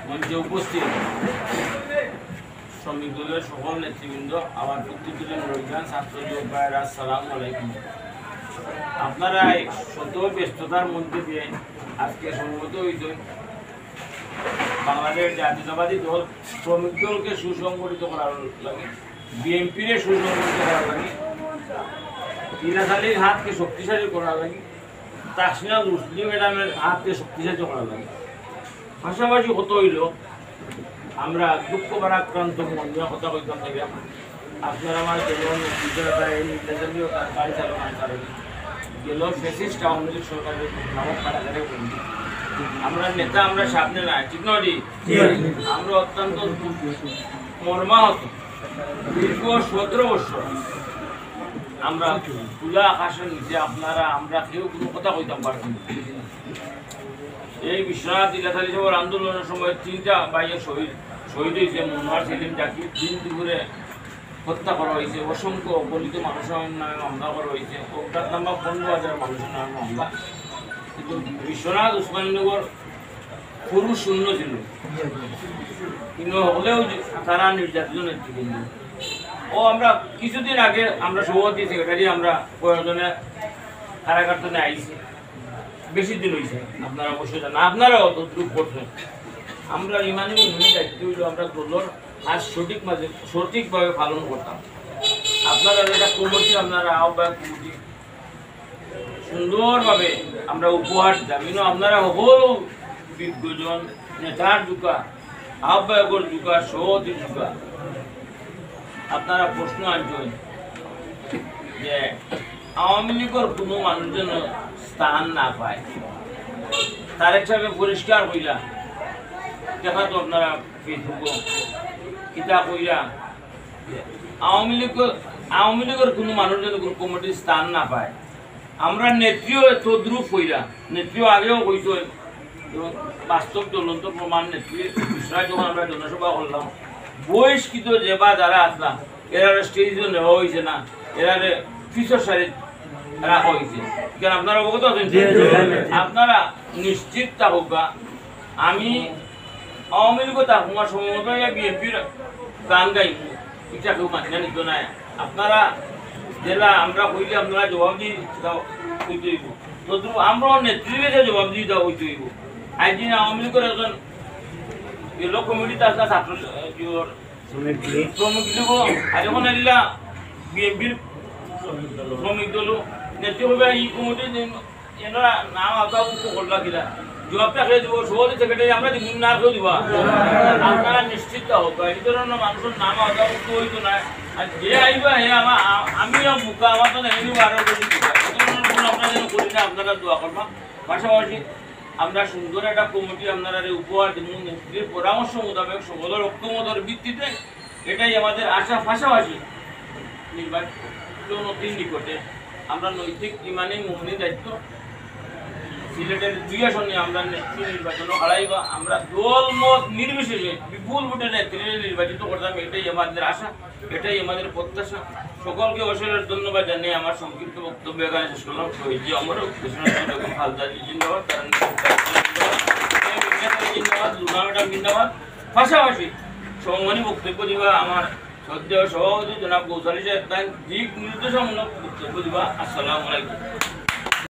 মঞ্চে উপস্থিত শ্রমিক দলের সকল নেতৃবৃন্দ, আমার প্রতিদিনের রোজান ছাত্র যুবক ভাইয়েরা, আসসালামু আলাইকুম। আপনারা শত ব্যস্ততার মধ্যে দিয়ে আজকে সমবেত হইতেন বাংলাদেশ জাতীয়তাবাদী দল শ্রমিক দলকে সুসংগঠিত করার লাগে, বিএনপির সুসংগঠিত করার লাগে, তিরাশালীর হাতকে শক্তিশালী করার লাগে, তাসমিয়া রুশদি ম্যাডামের হাতকে শক্তিশালী করার লাগে। পাশাপাশি কত হইল আমরা দুঃখ ভারাক্রান্ত মন নিয়ে কথা কইতাম থেকে আপনারা আমার যেমন নির্বাচনীয় গাড়ি চালানোর কারণে গেল ফেসিস্ট আওয়ামী লীগ সরকারের নামক কারাগারে বন্দি। আমরা নেতা আমরা সামনে নাই, ঠিক নয়? আমরা অত্যন্ত মর্মাহত। দীর্ঘ 17 বছর আমরা খোলা আকাশের নিচে আপনারা আমরা কেউ কোনো কথা কইতাম পারছি না। এই বিশ্বনাথ ইলাকালী সভার আন্দোলনের সময় 3টা বাইরে শহীদ হয়েছে। মনোয়ার সেলিম জাকির দিন দুপুরে হত্যা করা হয়েছে, অসংখ্য অগণিত মানুষের নামে মামলা করা হয়েছে, ওটার নাম্বার 15,000 মানুষের নামে মামলা। কিন্তু বিশ্বনাথ উসমানীনগর পুরুষ শূন্য ছিল, কিন্তু হলেও তারা নির্যাতিত নেতৃবৃন্দ। ও আমরা কিছুদিন আগে আমরা সভাপতি সেক্রেটারি আমরা প্রয়োজনে কারাগারে আইছি, বেশি দিন হয়েছে। আপনারা অবশ্যই জানেন, আপনারাও তদ্রুপ করছেন। আমরা ইমানই দায়িত্ব হইল আমরা দলের আজ সঠিকভাবে পালন করতাম। আপনারা যেটা কমিটি, আপনারা আহ্বায়ক কমিটি সুন্দরভাবে আমরা উপহার দিতাম। কিন্তু আপনারা সকল বিজ্ঞজন নেতার যুগা, আহ্বায়কর যুগা, সভাপতির যুগা আপনারা প্রশ্ন আনছেন যে আওয়ামী লীগের কোনো মানুষ যেন স্থান না পায়। তার হিসাবে পরিষ্কার কইরা দেখা তো আপনারা ফেসবুক কিতা কইরা আওয়ামী লীগের কোনো মানুষ যেন কোনো কমিটির স্থান না পায়। আমরা নেত্রীও তদ্রুপ কইরা, নেত্রীও আগেও কইতো, বাস্তব জ্বলন্ত প্রমাণ নেত্রী বিশ্বনাথ যখন আমরা জনসভা করলাম, বহিষ্কৃত যে বা যারা আসলাম এরা স্টেজে নেওয়া হয়েছে না, এরা পিছর সারি রাখা হয়েছে। কেন আপনারা অবগত আছেন? আপনারা নিশ্চিত থাকুকা আমি আওয়ামী লীগ থাকুক সম্ভবত বিএনপির গান গাই, এটা কেউ মানি না নিত নাই। আপনারা জেলা আমরা কইলে আপনারা জবাব দিয়ে হইতে হইব, তদ্রুপ আমরাও নেতৃত্বে জবাব দিয়ে দেওয়া হইতে হইব। একদিন আওয়ামী লীগের একজন এলো কমিটিতে আসলা ছাত্র শ্রমিক লীগ, আর যখন এলা বিএনপির শ্রমিক দল নেতৃত্বে এই কমিটি এনারা নাম আওতা করলা কিনা জবাবটা খেয়ে দিব, সভাপতি সেক্রেটারি আমরা দিব না, কেউ দিবা। আপনারা নিশ্চিত হোক এই ধরনের মানুষের নাম আওতা হইতো না। আর যে আইবা হে আমি মুখা আমার তো নেই দিব, আরো আপনারা যেন করি না, আপনারা দোয়া করবা। পাশাপাশি আমরা সুন্দর একটা কমিটি আপনারা উপহার দিব নেত্রীর পরামর্শ মোতাবেক সকলের ঐক্যমতের ভিত্তিতে, এটাই আমাদের আশা। পাশাপাশি নির্বাচন নিকটে আমরা নৈতিক ইমানি মৌনী দায়িত্ব সিলেটের 2 আসনে আমরা নেত্রী নির্বাচন হারাইবা। আমরা দল মত নির্বিশেষে বিপুল ভোটে নেত্রী নির্বাচিত করতাম, এটাই আমাদের আশা, এটাই আমাদের প্রত্যাশা। সকলকে অসংখ্য ধন্যবাদ জানিয়ে আমার সংক্ষিপ্ত বক্তব্য এখানে শেষ করলাম। শহীদ অমর হালদার জিন্দাবাদ, জিন্দাবাদ, লুনা ম্যাডাম জিন্দাবাদ। পাশাপাশি সমমানী বক্তব্য দিবা আমার শ্রদ্ধেয় সভাপতি জনাব গৌসালী সাহেব, দিক নির্দেশমূলক বক্তব্য দিবা। আসসালামু আলাইকুম।